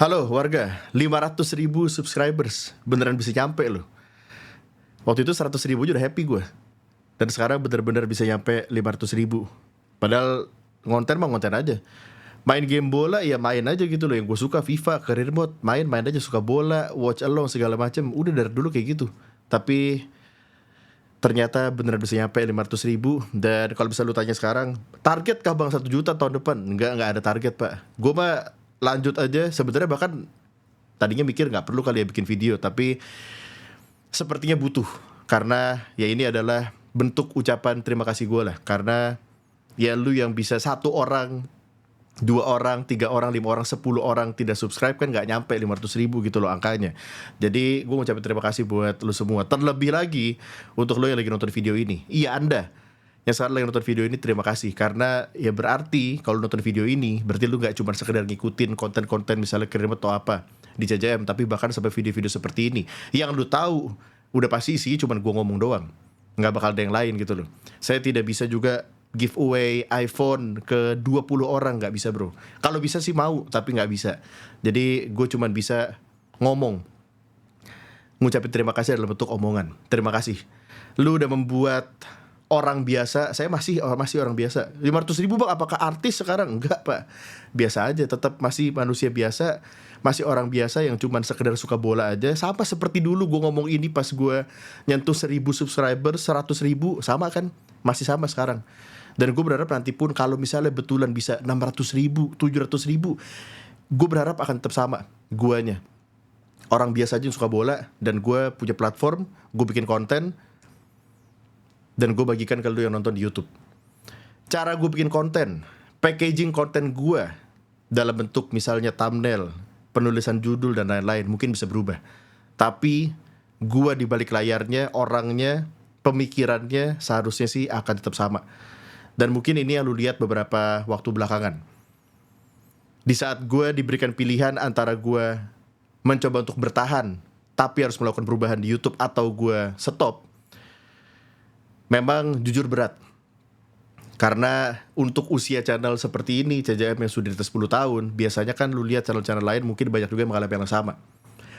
Halo warga, 500.000 subscribers. Beneran bisa nyampe loh. Waktu itu 100.000 aja udah happy gue. Dan sekarang bener-bener bisa nyampe 500.000. Padahal ngonten mah ngonten aja. Main game bola ya main aja gitu loh. Yang gue suka FIFA, career mode, main aja, suka bola, watch along segala macem. Udah dari dulu kayak gitu. Tapi ternyata beneran bisa nyampe 500.000. Dan kalau bisa lu tanya sekarang, target kah bang 1 juta tahun depan? Nggak ada target pak. Gue mah lanjut aja. Sebenarnya bahkan tadinya mikir nggak perlu kali ya bikin video, tapi sepertinya butuh. Karena ya ini adalah bentuk ucapan terima kasih gue lah. Karena ya lu yang bisa 1 orang, 2 orang, 3 orang, 5 orang, 10 orang tidak subscribe kan nggak nyampe 500.000 gitu loh angkanya. Jadi gue mau ucapin terima kasih buat lu semua. Terlebih lagi untuk lu yang lagi nonton video ini. Iya Anda yang sekarang lagi nonton video ini, terima kasih. Karena ya berarti kalau nonton video ini berarti lu gak cuma sekedar ngikutin konten-konten misalnya kirim atau apa di CJM, tapi bahkan sampai video-video seperti ini yang lu tahu udah pasti isinya cuma gue ngomong doang, gak bakal ada yang lain gitu loh. Saya tidak bisa juga giveaway iPhone ke 20 orang, gak bisa bro. Kalau bisa sih mau, tapi gak bisa. Jadi gue cuma bisa ngomong, ngucapin terima kasih dalam bentuk omongan. Terima kasih. Lu udah membuat orang biasa, saya masih orang biasa. 500.000 bang, apakah artis sekarang? Enggak pak, biasa aja, tetap masih manusia biasa, masih orang biasa yang cuman sekedar suka bola aja. Sama seperti dulu gue ngomong ini pas gue nyentuh 1.000 subscriber, 100.000, sama kan? Masih sama sekarang. Dan gue berharap nanti pun kalau misalnya betulan bisa 600.000, 700.000, gue berharap akan tetap sama guanya. Orang biasa aja yang suka bola, dan gue punya platform, gue bikin konten, dan gue bagikan ke lu yang nonton di YouTube. Cara gue bikin konten, packaging konten gue dalam bentuk misalnya thumbnail, penulisan judul dan lain-lain mungkin bisa berubah. Tapi gue di balik layarnya, orangnya, pemikirannya seharusnya sih akan tetap sama. Dan mungkin ini yang lu lihat beberapa waktu belakangan. Di saat gue diberikan pilihan antara gue mencoba untuk bertahan tapi harus melakukan perubahan di YouTube atau gue stop, memang jujur berat. Karena untuk usia channel seperti ini, CJM yang sudah di atas 10 tahun, biasanya kan lu lihat channel-channel lain mungkin banyak juga yang mengalami yang sama.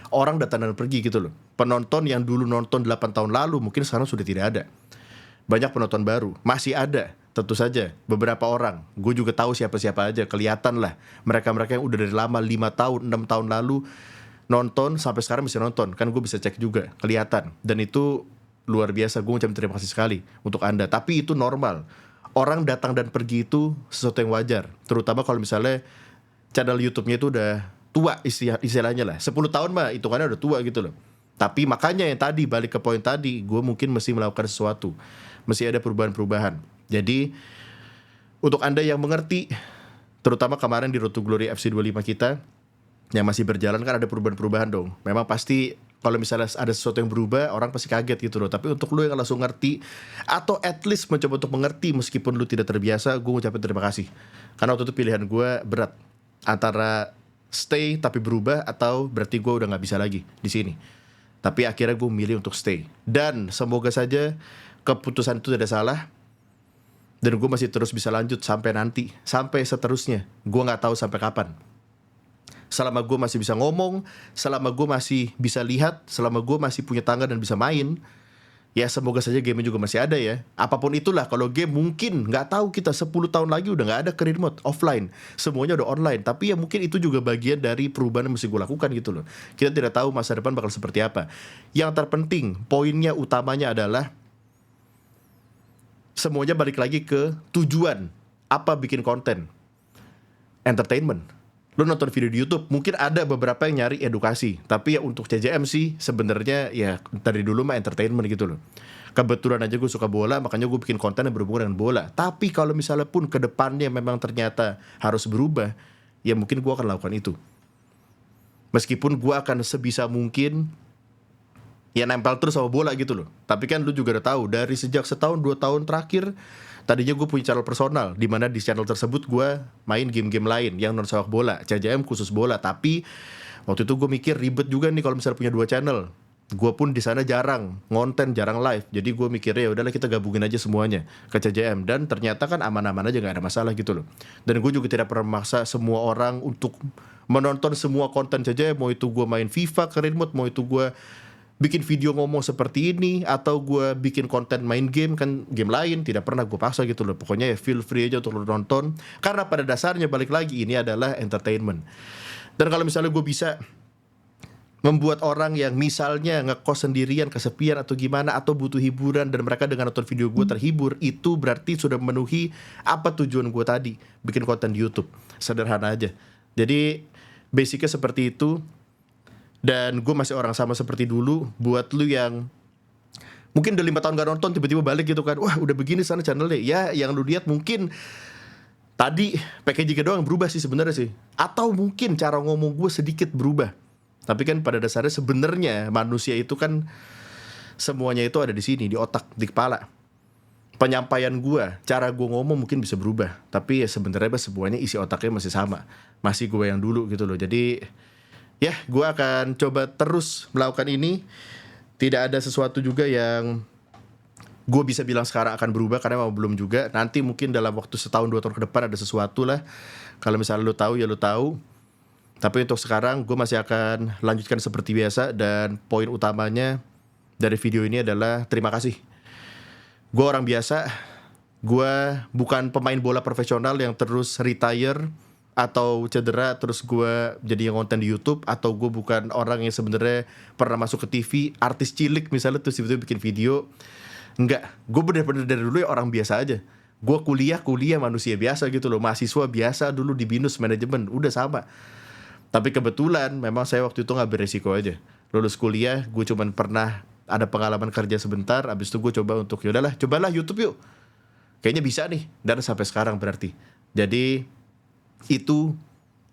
Orang datang dan pergi gitu loh. Penonton yang dulu nonton 8 tahun lalu mungkin sekarang sudah tidak ada. Banyak penonton baru, masih ada, tentu saja beberapa orang. Gue juga tahu siapa-siapa aja, kelihatan lah. Mereka-mereka yang udah dari lama, 5 tahun, 6 tahun lalu nonton, sampai sekarang bisa nonton. Kan gue bisa cek juga, kelihatan. Dan itu luar biasa, gue ucapin terima kasih sekali untuk Anda. Tapi itu normal. Orang datang dan pergi itu sesuatu yang wajar. Terutama kalau misalnya channel YouTube-nya itu udah tua istilahnya lah. 10 tahun mah hitungannya udah tua gitu loh. Tapi makanya yang tadi, balik ke poin tadi, gue mungkin mesti melakukan sesuatu. Mesti ada perubahan-perubahan. Jadi untuk Anda yang mengerti, terutama kemarin di Road to Glory FC25 kita yang masih berjalan, kan ada perubahan-perubahan dong. Memang pasti kalau misalnya ada sesuatu yang berubah, orang pasti kaget gitu loh. Tapi untuk lu yang langsung ngerti, atau at least mencoba untuk mengerti meskipun lu tidak terbiasa, gue ngucapin terima kasih. Karena waktu itu pilihan gue berat, antara stay tapi berubah, atau berarti gue udah gak bisa lagi di sini. Tapi akhirnya gue memilih untuk stay. Dan semoga saja keputusan itu tidak salah, dan gue masih terus bisa lanjut sampai nanti, sampai seterusnya. Gue gak tahu sampai kapan. Selama gue masih bisa ngomong, selama gue masih bisa lihat, selama gue masih punya tangan dan bisa main, ya semoga saja game juga masih ada ya. Apapun itulah, kalau game mungkin gak tahu kita 10 tahun lagi udah gak ada career mode, offline, semuanya udah online. Tapi ya mungkin itu juga bagian dari perubahan yang mesti gue lakukan gitu loh. Kita tidak tahu masa depan bakal seperti apa. Yang terpenting, poinnya utamanya adalah semuanya balik lagi ke tujuan. Apa bikin konten? Entertainment. Lu nonton video di YouTube, mungkin ada beberapa yang nyari edukasi, tapi ya untuk CJM sih sebenarnya ya dari dulu mah entertainment gitu loh. Kebetulan aja gue suka bola, makanya gue bikin konten yang berhubungan dengan bola. Tapi kalau misalnya pun ke depannya memang ternyata harus berubah, ya mungkin gue akan lakukan itu. Meskipun gue akan sebisa mungkin ya nempel terus sama bola gitu loh. Tapi kan lu juga udah tahu, dari sejak setahun 2 tahun terakhir, tadinya gue punya channel personal, di mana di channel tersebut gue main game-game lain yang non sepak bola, CJM khusus bola. Tapi waktu itu gue mikir ribet juga nih kalau misalnya punya 2 channel. Gue pun di sana jarang ngonten, jarang live. Jadi gue mikirnya ya udahlah kita gabungin aja semuanya ke CJM, dan ternyata kan aman-aman aja, nggak ada masalah gitu loh. Dan gue juga tidak pernah memaksa semua orang untuk menonton semua konten CJM. Mau itu gue main FIFA career mode, mau itu gue bikin video ngomong seperti ini, atau gue bikin konten main game, kan game lain, tidak pernah gue paksa gitu loh. Pokoknya ya feel free aja untuk lo nonton, karena pada dasarnya balik lagi ini adalah entertainment. Dan kalau misalnya gue bisa membuat orang yang misalnya ngekos sendirian, kesepian atau gimana, atau butuh hiburan, dan mereka dengan nonton video gue terhibur, itu berarti sudah memenuhi apa tujuan gue tadi, bikin konten di YouTube. Sederhana aja. Jadi basicnya seperti itu. Dan gue masih orang sama seperti dulu. Buat lu yang mungkin udah 5 tahun gak nonton, tiba-tiba balik gitu kan, wah udah begini sana channelnya. Ya yang lu lihat mungkin tadi packagingnya doang berubah sih sebenarnya sih, atau mungkin cara ngomong gue sedikit berubah. Tapi kan pada dasarnya sebenarnya manusia itu kan semuanya itu ada di sini, di otak, di kepala. Penyampaian gue, cara gue ngomong mungkin bisa berubah, tapi ya sebenarnya semuanya isi otaknya masih sama, masih gue yang dulu gitu loh. Jadi ya gue akan coba terus melakukan ini. Tidak ada sesuatu juga yang gue bisa bilang sekarang akan berubah, karena memang belum juga. Nanti mungkin dalam waktu setahun 2 tahun ke depan ada sesuatu lah. Kalau misalnya lu tahu ya lu tahu. Tapi untuk sekarang gue masih akan lanjutkan seperti biasa. Dan poin utamanya dari video ini adalah terima kasih. Gue orang biasa. Gue bukan pemain bola profesional yang terus retire atau cedera terus gue jadi yang konten di YouTube. Atau gue bukan orang yang sebenarnya pernah masuk ke TV, artis cilik misalnya terus tiba-tiba bikin video. Enggak, gue bener-bener dari dulu ya orang biasa aja. Gue kuliah manusia biasa gitu loh, mahasiswa biasa dulu di BINUS manajemen, udah sama. Tapi kebetulan memang saya waktu itu ngambil resiko aja. Lulus kuliah, gue cuman pernah ada pengalaman kerja sebentar. Abis itu gue coba untuk yaudahlah, cobalah YouTube yuk. Kayaknya bisa nih. Dan sampai sekarang berarti. Jadi itu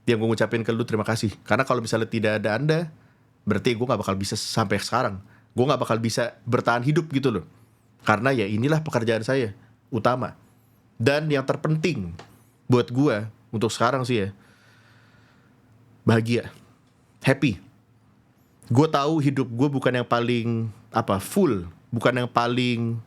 yang gue ngucapin ke lu, terima kasih. Karena kalau misalnya tidak ada anda, berarti gue gak bakal bisa sampai sekarang. Gue gak bakal bisa bertahan hidup gitu loh. Karena ya inilah pekerjaan saya utama. Dan yang terpenting buat gue untuk sekarang sih ya, bahagia, happy. Gue tahu hidup gue bukan yang paling full, bukan yang paling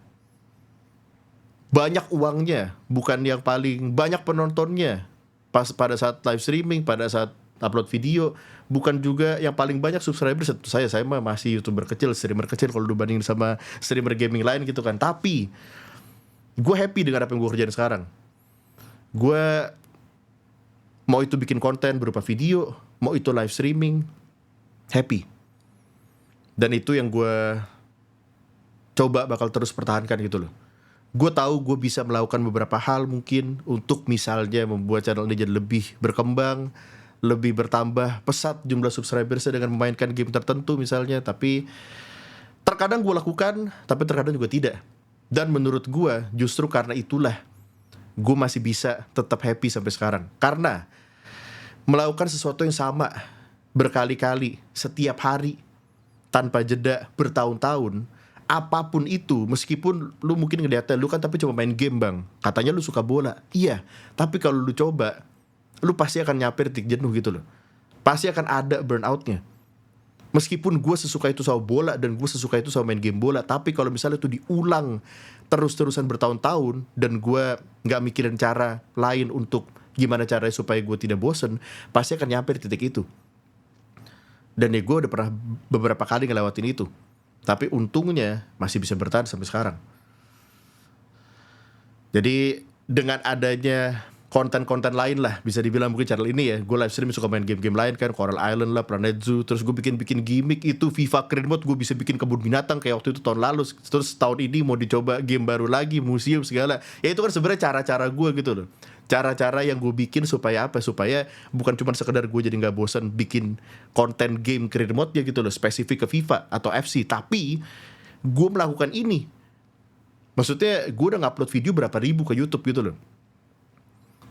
banyak uangnya, bukan yang paling banyak penontonnya pas pada saat live streaming, pada saat upload video, bukan juga yang paling banyak subscribers. Saya mah masih YouTuber kecil, streamer kecil kalau dibandingin sama streamer gaming lain gitu kan. Tapi gue happy dengan apa yang gue kerjain sekarang. Gue mau itu bikin konten berupa video, mau itu live streaming, happy. Dan itu yang gue coba bakal terus pertahankan gitu loh. Gue tahu gue bisa melakukan beberapa hal mungkin untuk misalnya membuat channel ini jadi lebih berkembang, lebih bertambah pesat jumlah subscribersnya dengan memainkan game tertentu misalnya. Tapi terkadang gue lakukan, tapi terkadang juga tidak. Dan menurut gue justru karena itulah gue masih bisa tetap happy sampai sekarang. Karena melakukan sesuatu yang sama berkali-kali, setiap hari, tanpa jeda, bertahun-tahun, apapun itu, meskipun lu mungkin ngeliatnya lu kan tapi cuma main game bang, katanya lu suka bola, iya, tapi kalau lu coba, lu pasti akan nyampe titik jenuh gitu loh. Pasti akan ada burnoutnya. Meskipun gue sesuka itu sama bola dan gue sesuka itu sama main game bola, tapi kalau misalnya itu diulang terus-terusan bertahun-tahun dan gue gak mikirin cara lain untuk gimana caranya supaya gue tidak bosen, pasti akan nyampe di titik itu. Dan ya gue udah pernah beberapa kali ngelewatin itu. Tapi untungnya masih bisa bertahan sampai sekarang. Jadi dengan adanya konten-konten lain lah, bisa dibilang mungkin channel ini ya, gue live stream suka main game-game lain kan, Coral Island lah, Planet Zoo, terus gue bikin gimmick itu FIFA Career Mode, gue bisa bikin kebun binatang kayak waktu itu tahun lalu, terus tahun ini mau dicoba game baru lagi, museum segala. Ya itu kan sebenarnya cara-cara gue gitu loh. Cara-cara yang gue bikin supaya apa? Supaya bukan cuma sekedar gue jadi gak bosan bikin konten game Career Mode ya gitu loh, spesifik ke FIFA atau FC, tapi gue melakukan ini. Maksudnya gue udah ngupload video berapa ribu ke YouTube gitu loh.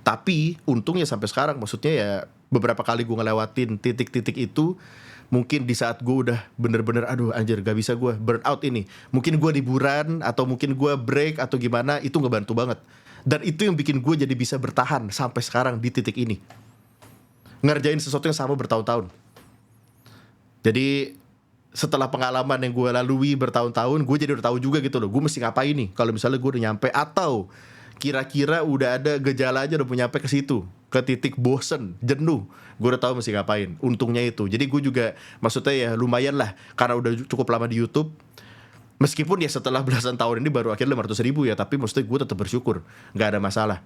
Tapi untungnya sampai sekarang, maksudnya ya beberapa kali gue ngelewatin titik-titik itu, mungkin di saat gue udah bener-bener aduh anjir gak bisa gue, burn out ini, mungkin gue liburan atau mungkin gue break atau gimana, itu ngebantu banget. Dan itu yang bikin gue jadi bisa bertahan sampai sekarang di titik ini, ngerjain sesuatu yang sama bertahun-tahun. Jadi setelah pengalaman yang gue lalui bertahun-tahun, gue jadi udah tahu juga gitu loh, gue mesti ngapain nih kalau misalnya gue udah nyampe, atau kira-kira udah ada gejala aja udah mau nyampe ke situ, ke titik bosen, jenuh, gue udah tahu mesti ngapain. Untungnya itu, jadi gue juga maksudnya ya lumayan lah, karena udah cukup lama di YouTube. Meskipun ya setelah belasan tahun ini baru akhirnya 500 ribu ya, tapi maksudnya gue tetap bersyukur, nggak ada masalah.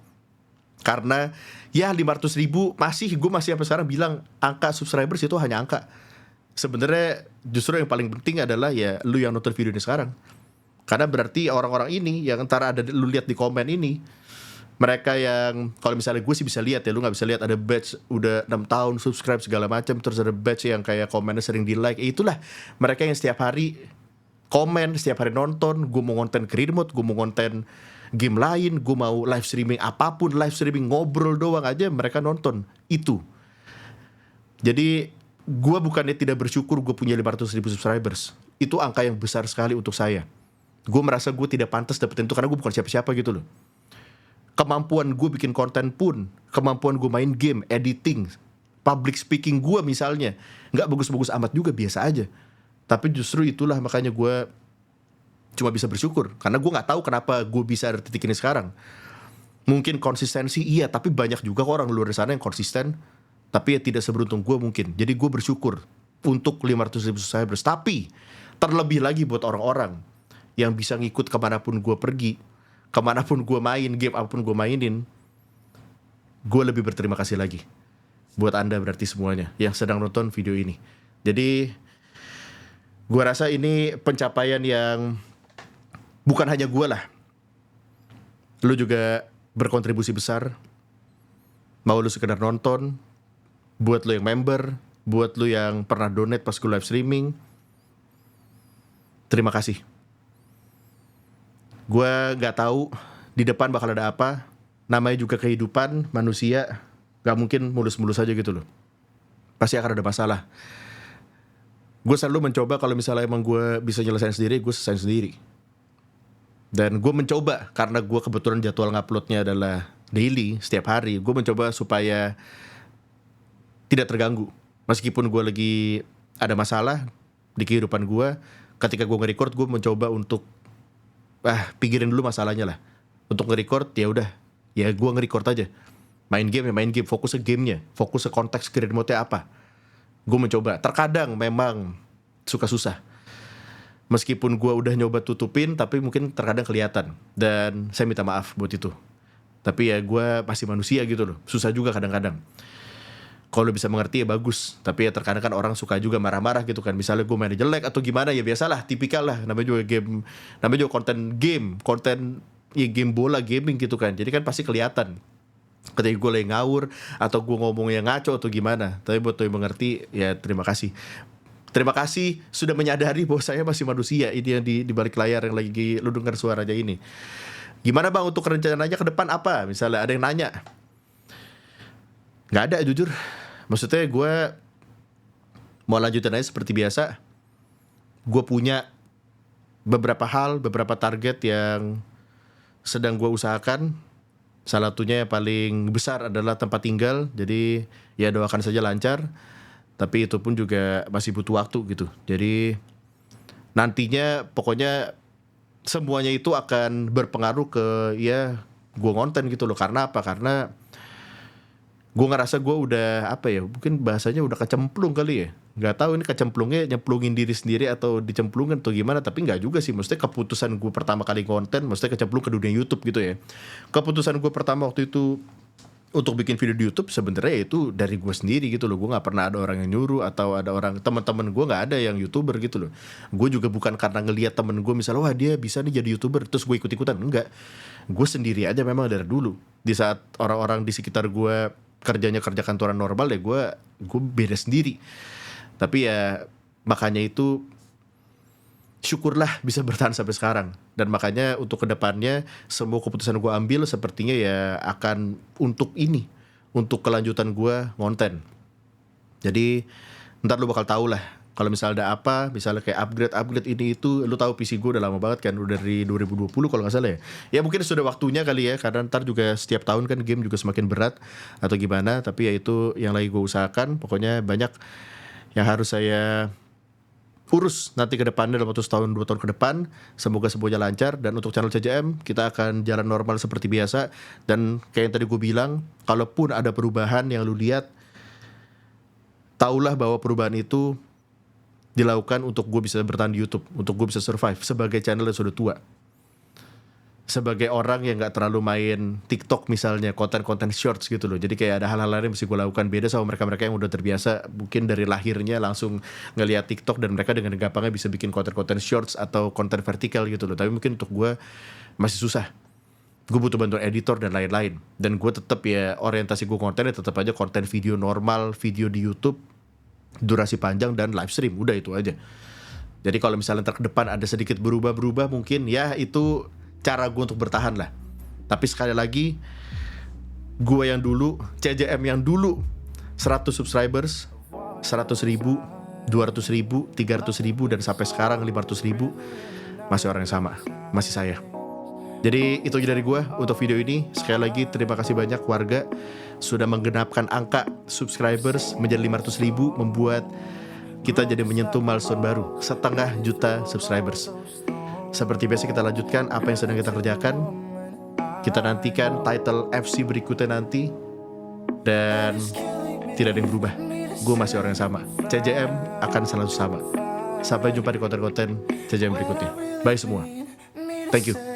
Karena ya 500 ribu gue masih sampai sekarang bilang angka subscribers itu hanya angka. Sebenarnya justru yang paling penting adalah ya lu yang nonton video ini sekarang. Karena berarti orang-orang ini yang antara ada lu lihat di komen ini, mereka yang kalau misalnya gue sih bisa lihat ya, lu nggak bisa lihat ada badge udah 6 tahun subscribe segala macam, terus ada badge yang kayak komennya sering di like. Itulah mereka yang setiap hari komen, setiap hari nonton. Gue mau konten career mode, gue mau konten game lain, gue mau live streaming apapun, live streaming ngobrol doang aja mereka nonton itu. Jadi gue bukannya tidak bersyukur gue punya 500 ribu subscribers. Itu angka yang besar sekali untuk saya. Gue merasa gue tidak pantas dapetin itu karena gue bukan siapa-siapa gitu loh. Kemampuan gue bikin konten pun, kemampuan gue main game, editing, public speaking gue misalnya gak bagus-bagus amat juga, biasa aja. Tapi justru itulah makanya gue cuma bisa bersyukur. Karena gue gak tahu kenapa gue bisa ada titik ini sekarang. Mungkin konsistensi iya, tapi banyak juga orang luar sana yang konsisten tapi ya tidak seberuntung gue mungkin. Jadi gue bersyukur untuk 500 ribu subscribers. Tapi terlebih lagi buat orang-orang yang bisa ngikut kemanapun gue pergi, kemanapun gue main, game apapun gue mainin, gue lebih berterima kasih lagi buat anda berarti semuanya yang sedang nonton video ini. Jadi gue rasa ini pencapaian yang bukan hanya gue lah, lu juga berkontribusi besar. Mau lu sekedar nonton, buat lo yang member, buat lo yang pernah donate pas gue live streaming, terima kasih. Gue gak tahu di depan bakal ada apa. Namanya juga kehidupan manusia, gak mungkin mulus-mulus aja gitu loh. Pasti akan ada masalah. Gue selalu mencoba kalau misalnya emang gue bisa nyelesain sendiri, gue selesain sendiri. Dan gue mencoba, karena gue kebetulan jadwal nguploadnya adalah daily, setiap hari, gue mencoba supaya tidak terganggu. Meskipun gue lagi ada masalah di kehidupan gue, ketika gue nge-record gue mencoba untuk pikirin dulu masalahnya lah. Untuk nge-record ya udah, ya gue nge-record aja. Main game ya main game, fokus ke gamenya, fokus ke konteks career mode-nya apa. Gue mencoba. Terkadang memang suka susah. Meskipun gue udah nyoba tutupin, tapi mungkin terkadang kelihatan. Dan saya minta maaf buat itu. Tapi ya gue masih manusia gitu loh. Susah juga kadang-kadang. Kalau bisa mengerti ya bagus. Tapi ya terkadang kan orang suka juga marah-marah gitu kan. Misalnya gue main jelek atau gimana, ya biasalah, tipikal lah. Namanya juga game, namanya juga konten ya game bola, gaming gitu kan. Jadi kan pasti kelihatan ketika gue lagi ngawur atau gue ngomongnya ngaco atau gimana. Tapi buat lo yang mengerti, ya terima kasih. Terima kasih sudah menyadari bahwa saya masih manusia. Ini yang di balik layar yang lagi lu dengar suaranya ini. Gimana bang untuk rencananya ke depan apa? Misalnya ada yang nanya. Gak ada jujur. Maksudnya gue mau lanjutin aja seperti biasa. Gue punya beberapa hal, beberapa target yang sedang gue usahakan. Salah satunya yang paling besar adalah tempat tinggal. Jadi ya doakan saja lancar. Tapi itu pun juga masih butuh waktu gitu. Jadi nantinya pokoknya semuanya itu akan berpengaruh ke ya gue ngonten gitu loh. Karena apa? Karena gue ngerasa gue udah apa ya, mungkin bahasanya udah kecemplung kali ya. Gak tahu ini kecemplungnya nyemplungin diri sendiri atau dicemplungin atau gimana. Tapi gak juga sih. Maksudnya keputusan gue pertama kali konten, maksudnya kecemplung ke dunia YouTube gitu ya. Keputusan gue pertama waktu itu untuk bikin video di YouTube sebenarnya itu dari gue sendiri gitu loh. Gue nggak pernah ada orang yang nyuruh atau ada orang teman-teman gue nggak ada yang YouTuber gitu loh. Gue juga bukan karena ngelihat temen gue misalnya wah dia bisa nih jadi YouTuber terus gue ikut-ikutan, enggak. Gue sendiri aja memang dari dulu. Di saat orang-orang di sekitar gue kerjanya kerja kantoran normal ya gue beda sendiri. Tapi ya makanya itu syukurlah bisa bertahan sampai sekarang. Dan makanya untuk kedepannya semua keputusan gue ambil sepertinya ya akan untuk ini, untuk kelanjutan gue ngonten. Jadi ntar lu bakal tahu lah kalau misalnya ada apa, misalnya kayak upgrade ini itu. Lu tahu PC gue udah lama banget kan, udah dari 2020 kalau nggak salah ya. Ya mungkin sudah waktunya kali ya, karena ntar juga setiap tahun kan game juga semakin berat atau gimana. Tapi ya itu yang lagi gue usahakan. Pokoknya banyak yang harus saya urus nanti ke depannya dalam waktu setahun 2 tahun ke depan. Semoga semuanya lancar. Dan untuk channel CJM kita akan jalan normal seperti biasa. Dan kayak yang tadi gue bilang, kalaupun ada perubahan yang lu lihat, taulah bahwa perubahan itu dilakukan untuk gue bisa bertahan di YouTube, untuk gue bisa survive sebagai channel yang sudah tua, sebagai orang yang nggak terlalu main TikTok misalnya, konten-konten shorts gitu loh. Jadi kayak ada hal-hal lain yang mesti gue lakukan, beda sama mereka-mereka yang udah terbiasa mungkin dari lahirnya langsung ngelihat TikTok dan mereka dengan gampangnya bisa bikin konten-konten shorts atau konten vertikal gitu loh. Tapi mungkin untuk gue masih susah. Gue butuh bantuan editor dan lain-lain. Dan gue tetap ya orientasi gue kontennya tetap aja konten video normal, video di YouTube, durasi panjang dan live stream, udah itu aja. Jadi kalau misalnya ntar ke depan ada sedikit berubah-berubah mungkin ya itu cara gue untuk bertahan lah. Tapi sekali lagi, gue yang dulu, CJM yang dulu 100 subscribers, 100 ribu, 200 ribu, 300 ribu, dan sampai sekarang 500 ribu, masih orang yang sama, masih saya. Jadi itu aja dari gue untuk video ini. Sekali lagi terima kasih banyak warga sudah menggenapkan angka subscribers menjadi 500 ribu, membuat kita jadi menyentuh milestone baru 500 juta subscribers. Seperti biasa kita lanjutkan apa yang sedang kita kerjakan. Kita nantikan title FC berikutnya nanti. Dan tidak ada yang berubah. Gue masih orang yang sama. CJM akan selalu sama. Sampai jumpa di konten-konten CJM berikutnya. Bye semua. Thank you.